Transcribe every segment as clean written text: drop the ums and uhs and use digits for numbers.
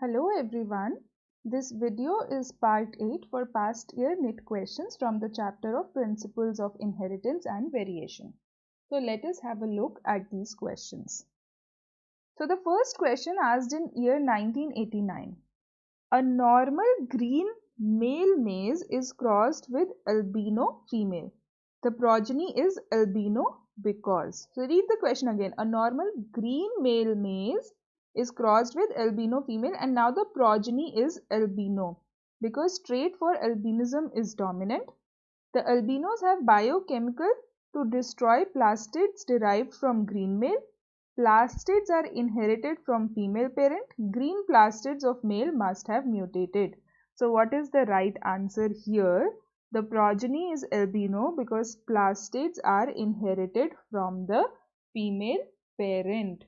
Hello everyone. This video is part 8 for past year NIT questions from the chapter of Principles of Inheritance and Variation. So let us have a look at these questions. So the first question asked in year 1989. A normal green male maize is crossed with albino female. The progeny is albino because. So read the question again. A normal green male maize is crossed with albino female and now the progeny is albino because trait for albinism is dominant. The albinos have biochemical to destroy plastids derived from green male. Plastids are inherited from female parent. Green plastids of male must have mutated. So what is the right answer here? The progeny is albino because plastids are inherited from the female parent.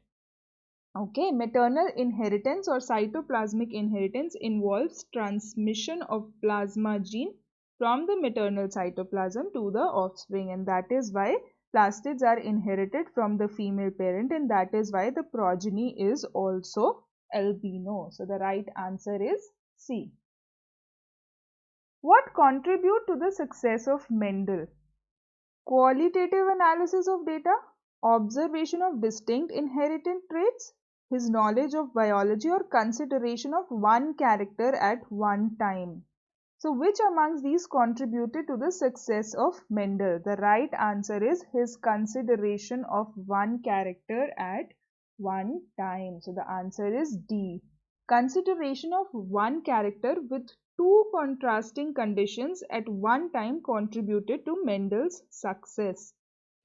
Okay, maternal inheritance or cytoplasmic inheritance involves transmission of plasma gene from the maternal cytoplasm to the offspring, and that is why plastids are inherited from the female parent, and that is why the progeny is also albino. So the right answer is C. What contribute to the success of Mendel? Qualitative analysis of data, observation of distinct inherited traits, his knowledge of biology, or consideration of one character at one time. So which amongst these contributed to the success of Mendel? The right answer is his consideration of one character at one time. So the answer is D. Consideration of one character with two contrasting conditions at one time contributed to Mendel's success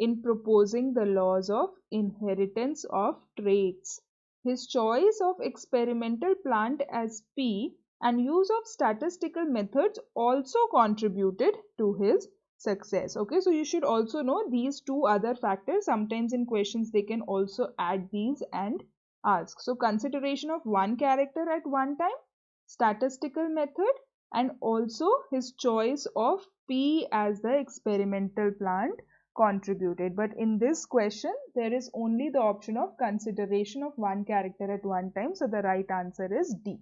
in proposing the laws of inheritance of traits. His choice of experimental plant as P and use of statistical methods also contributed to his success. Okay, so you should also know these two other factors. Sometimes in questions they can also add these and ask. So consideration of one character at one time, statistical method, and also his choice of P as the experimental plant contributed. But in this question there is only the option of consideration of one character at one time, so the right answer is D.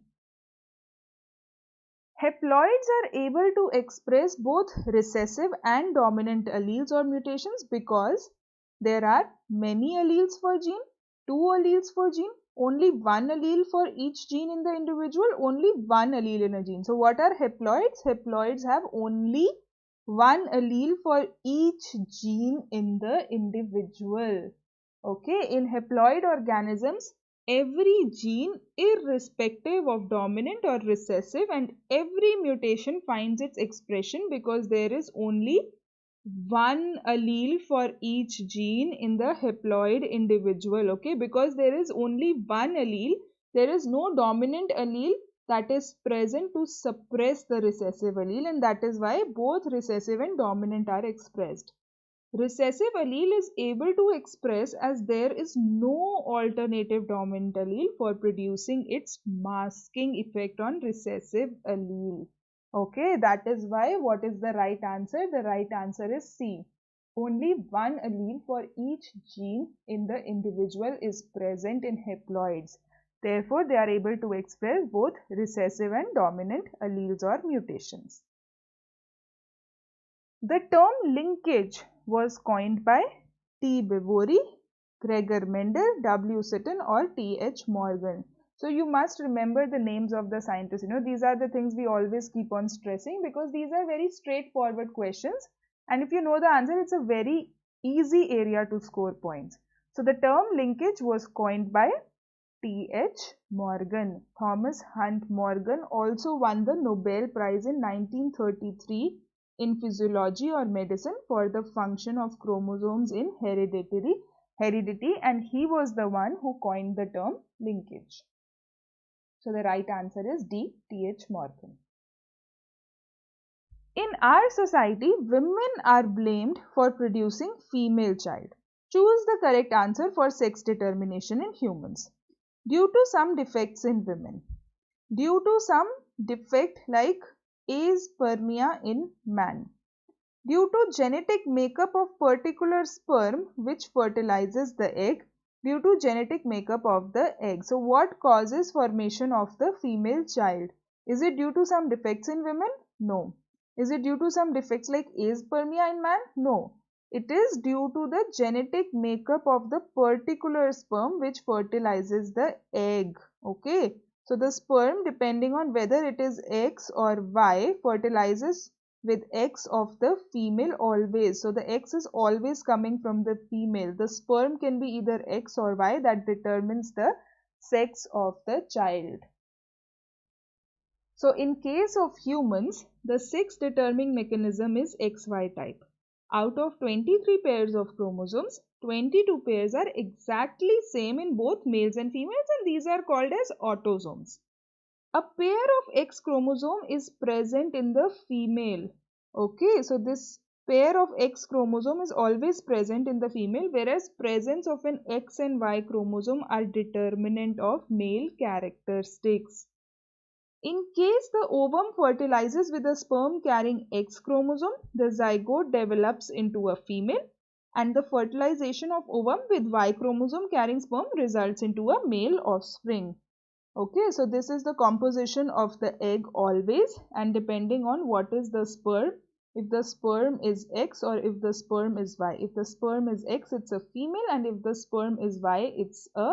Haploids are able to express both recessive and dominant alleles or mutations because there are many alleles for gene, two alleles for gene, only one allele for each gene in the individual, only one allele in a gene. So what are haploids? Haploids have only one allele for each gene in the individual. Okay, in haploid organisms, every gene, irrespective of dominant or recessive, and every mutation finds its expression because there is only one allele for each gene in the haploid individual. Okay, because there is only one allele, there is no dominant allele that is present to suppress the recessive allele, and that is why both recessive and dominant are expressed. Recessive allele is able to express as there is no alternative dominant allele for producing its masking effect on recessive allele. Okay, that is why what is the right answer? The right answer is C. Only one allele for each gene in the individual is present in haploids. Therefore, they are able to express both recessive and dominant alleles or mutations. The term linkage was coined by T. Bevori, Gregor Mendel, W. Sutton, or T. H. Morgan. So you must remember the names of the scientists. These are the things we always keep on stressing because these are very straightforward questions. And if you know the answer, it's a very easy area to score points. So the term linkage was coined by T. H. Morgan. Thomas Hunt Morgan also won the Nobel Prize in 1933 in physiology or medicine for the function of chromosomes in heredity, and he was the one who coined the term linkage. So the right answer is D. T. H. Morgan. In our society, women are blamed for producing female child. Choose the correct answer for sex determination in humans. Due to some defects in women. Due to some defect like aspermia in man. Due to genetic makeup of particular sperm which fertilizes the egg, Due to genetic makeup of the egg. So what causes formation of the female child? Is it due to some defects in women? No. Is it due to some defects like aspermia in man? No. It is due to the genetic makeup of the particular sperm which fertilizes the egg. Okay. So the sperm, depending on whether it is X or Y, fertilizes with X of the female always. So the X is always coming from the female. The sperm can be either X or Y, that determines the sex of the child. So in case of humans, the sex determining mechanism is XY type. Out of 23 pairs of chromosomes, 22 pairs are exactly same in both males and females, and these are called as autosomes. A pair of X chromosome is present in the female. Okay, so this pair of X chromosome is always present in the female, whereas presence of an X and Y chromosome are determinant of male characteristics. In case the ovum fertilizes with a sperm carrying X chromosome, the zygote develops into a female, and the fertilization of ovum with Y chromosome carrying sperm results into a male offspring. Okay, so this is the composition of the egg always, and depending on what is the sperm, if the sperm is X or if the sperm is Y. If the sperm is X, it's a female, and if the sperm is Y, it's a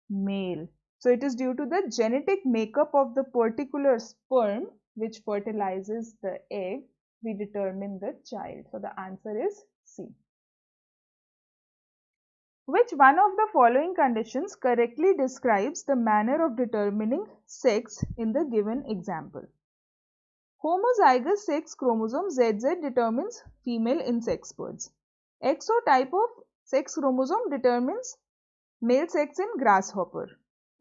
male. So it is due to the genetic makeup of the particular sperm which fertilizes the egg, we determine the child. So the answer is C. Which one of the following conditions correctly describes the manner of determining sex in the given example? Homozygous sex chromosome ZZ determines female in sex birds. XO type of sex chromosome determines male sex in grasshopper.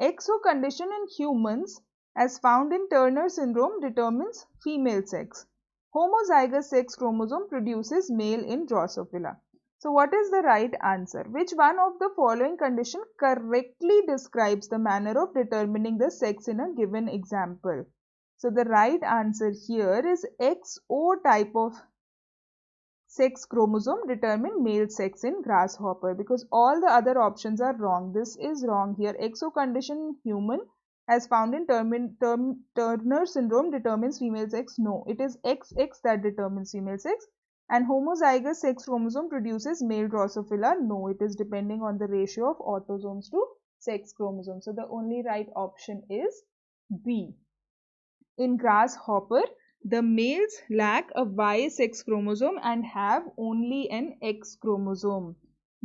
XO condition in humans as found in Turner syndrome determines female sex. Homozygous sex chromosome produces male in Drosophila. So what is the right answer? Which one of the following condition correctly describes the manner of determining the sex in a given example? So the right answer here is XO type of sex chromosome determine male sex in grasshopper, because all the other options are wrong. This is wrong here. XO condition in human as found in Turner syndrome determines female sex. No, it is XX that determines female sex. And homozygous sex chromosome produces male Drosophila. No, it is depending on the ratio of autosomes to sex chromosomes. So the only right option is B. In grasshopper, the males lack a Y sex chromosome and have only an X chromosome.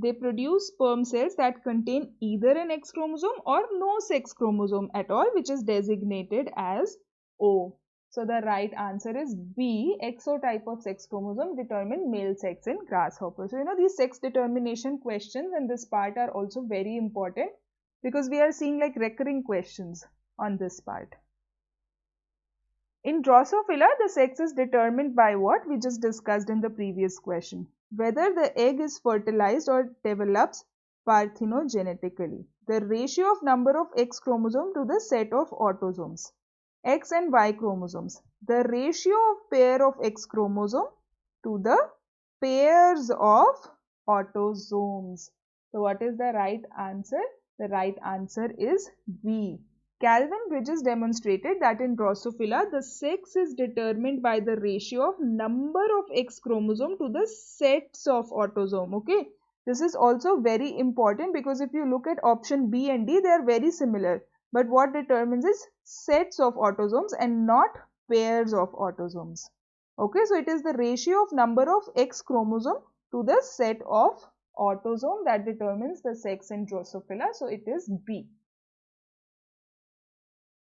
They produce sperm cells that contain either an X chromosome or no sex chromosome at all, which is designated as O. So the right answer is B. XO type of sex chromosome determine male sex in grasshopper. So these sex determination questions in this part are also very important, because we are seeing like recurring questions on this part. In Drosophila, the sex is determined by what we just discussed in the previous question. Whether the egg is fertilized or develops parthenogenetically. The ratio of number of X chromosome to the set of autosomes. X and Y chromosomes. The ratio of pair of X chromosome to the pairs of autosomes. So what is the right answer? The right answer is B. Calvin Bridges demonstrated that in Drosophila, the sex is determined by the ratio of number of X chromosome to the sets of autosome. Okay, this is also very important, because if you look at option B and D, they are very similar. But what determines is sets of autosomes and not pairs of autosomes. Okay, so it is the ratio of number of X chromosome to the set of autosome that determines the sex in Drosophila. So it is B.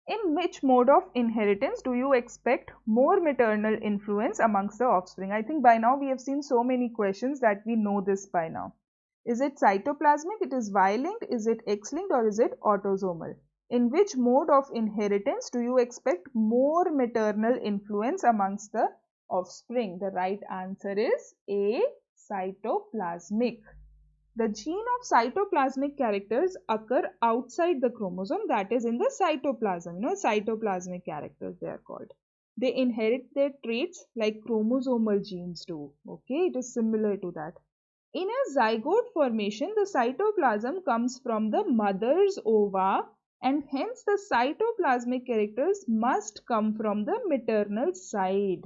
In which mode of inheritance do you expect more maternal influence amongst the offspring? I think by now we have seen so many questions that we know this by now. Is it cytoplasmic? It is Y-linked? Is it X-linked? Or is it autosomal? In which mode of inheritance do you expect more maternal influence amongst the offspring? The right answer is A, cytoplasmic. The gene of cytoplasmic characters occur outside the chromosome, that is in the cytoplasm. Cytoplasmic characters they are called. They inherit their traits like chromosomal genes do. Okay, it is similar to that. In a zygote formation, the cytoplasm comes from the mother's ova, and hence the cytoplasmic characters must come from the maternal side.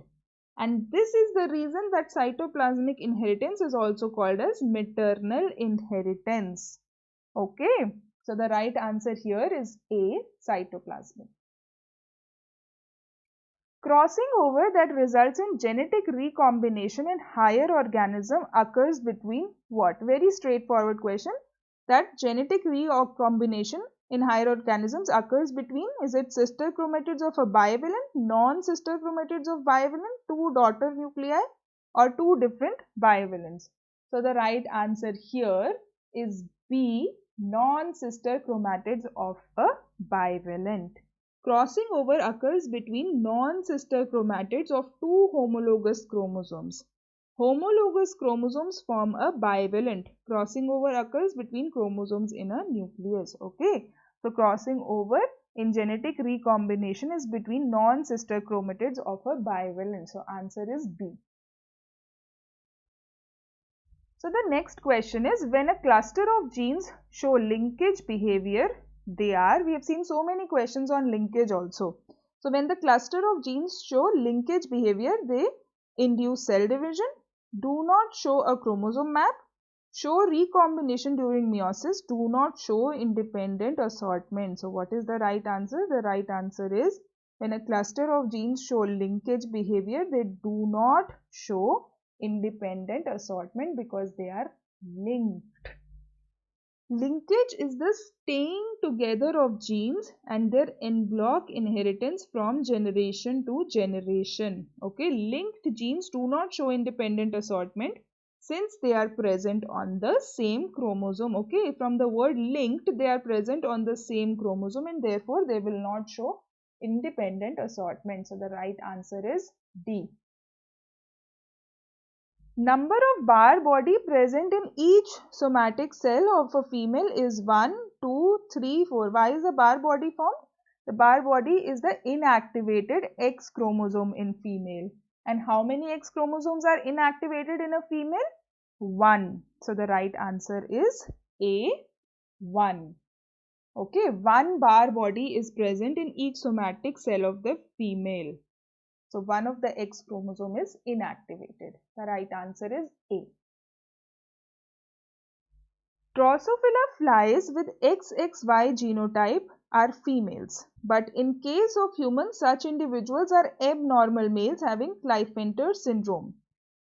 And this is the reason that cytoplasmic inheritance is also called as maternal inheritance. Okay, so the right answer here is A, cytoplasmic. Crossing over that results in genetic recombination in higher organism occurs between what? Very straightforward question. That genetic recombination in higher organisms occurs between, is it sister chromatids of a bivalent, non-sister chromatids of bivalent, two daughter nuclei, or two different bivalents? So the right answer here is B, non-sister chromatids of a bivalent. Crossing over occurs between non-sister chromatids of two homologous chromosomes. Homologous chromosomes form a bivalent. Crossing over occurs between chromosomes in a nucleus. Okay. So crossing over in genetic recombination is between non-sister chromatids of a bivalent. So answer is B. So the next question is, when a cluster of genes show linkage behavior, we have seen so many questions on linkage also. So when the cluster of genes show linkage behavior, they induce cell division, do not show a chromosome map, show recombination during meiosis, do not show independent assortment. So what is the right answer? The right answer is, when a cluster of genes show linkage behavior, they do not show independent assortment because they are linked. Linkage is the staying together of genes and their en bloc inheritance from generation to generation. Okay, linked genes do not show independent assortment since they are present on the same chromosome. Okay, from the word linked, they are present on the same chromosome and therefore they will not show independent assortment. So the right answer is D. Number of Barr body present in each somatic cell of a female is 1, 2, 3, 4. Why is the Barr body formed? The Barr body is the inactivated X chromosome in female. And how many X chromosomes are inactivated in a female? 1. So the right answer is A, 1. Okay, 1 Barr body is present in each somatic cell of the female. So one of the X chromosome is inactivated. The right answer is A. Drosophila flies with XXY genotype are females, but in case of humans, such individuals are abnormal males having Klinefelter syndrome.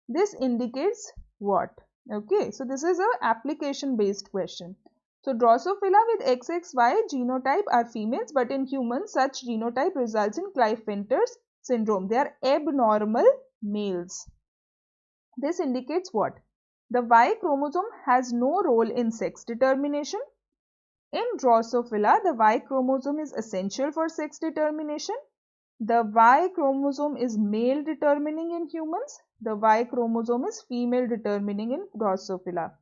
This indicates what? Okay, so this is an application based question. So Drosophila with XXY genotype are females, but in humans, such genotype results in Klinefelter's syndrome. They are abnormal males. This indicates what? The Y chromosome has no role in sex determination. In Drosophila, the Y chromosome is essential for sex determination. The Y chromosome is male determining in humans. The Y chromosome is female determining in Drosophila.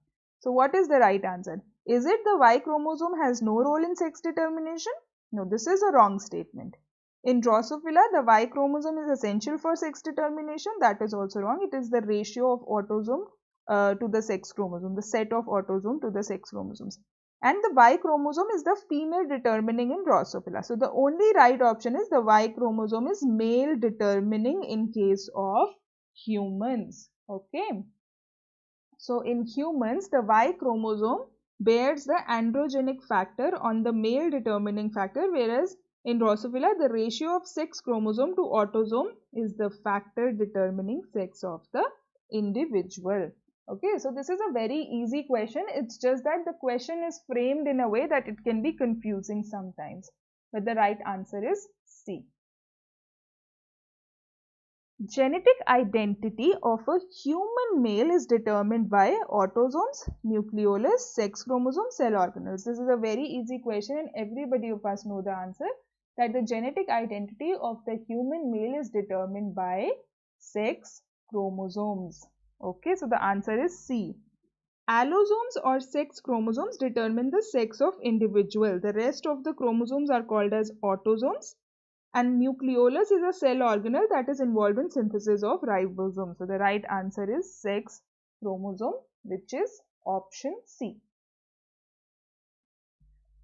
So what is the right answer? Is it the Y chromosome has no role in sex determination? No, this is a wrong statement. In Drosophila, the Y chromosome is essential for sex determination. That is also wrong. It is the ratio of autosome to the sex chromosome, the set of autosome to the sex chromosomes. And the Y chromosome is the female determining in Drosophila. So the only right option is the Y chromosome is male determining in case of humans. Okay. So in humans, the Y chromosome bears the androgenic factor on the male determining factor, whereas in Drosophila, the ratio of sex chromosome to autosome is the factor determining sex of the individual. Okay, so this is a very easy question. It's just that the question is framed in a way that it can be confusing sometimes. But the right answer is C. Genetic identity of a human male is determined by autosomes, nucleolus, sex chromosome, cell organelles. This is a very easy question and everybody of us know the answer, that the genetic identity of the human male is determined by sex chromosomes. Okay, so the answer is C. Allosomes or sex chromosomes determine the sex of individual. The rest of the chromosomes are called as autosomes. And nucleolus is a cell organelle that is involved in synthesis of ribosomes. So the right answer is sex chromosome which is option C.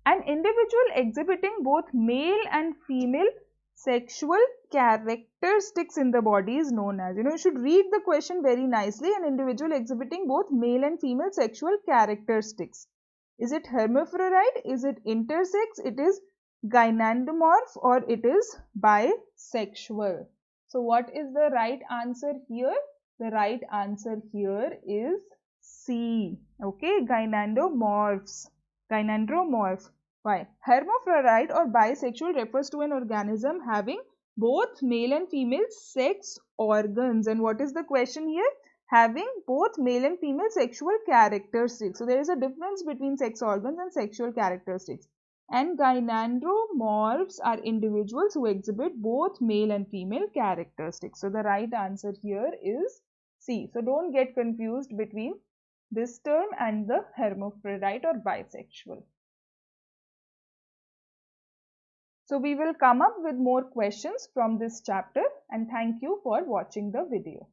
An individual exhibiting both male and female sexual characteristics in the body is known as, you should read the question very nicely. An individual exhibiting both male and female sexual characteristics. Is it hermaphrodite? Is it intersex? It is gynandomorph, or it is bisexual? So what is the right answer here? The right answer here is C. Okay, gynandomorphs. Gynandromorph. Why? Hermaphrodite or bisexual refers to an organism having both male and female sex organs. And what is the question here? Having both male and female sexual characteristics. So there is a difference between sex organs and sexual characteristics. And gynandromorphs are individuals who exhibit both male and female characteristics. So the right answer here is C. So don't get confused between this term and the hermaphrodite or bisexual. So we will come up with more questions from this chapter, and thank you for watching the video.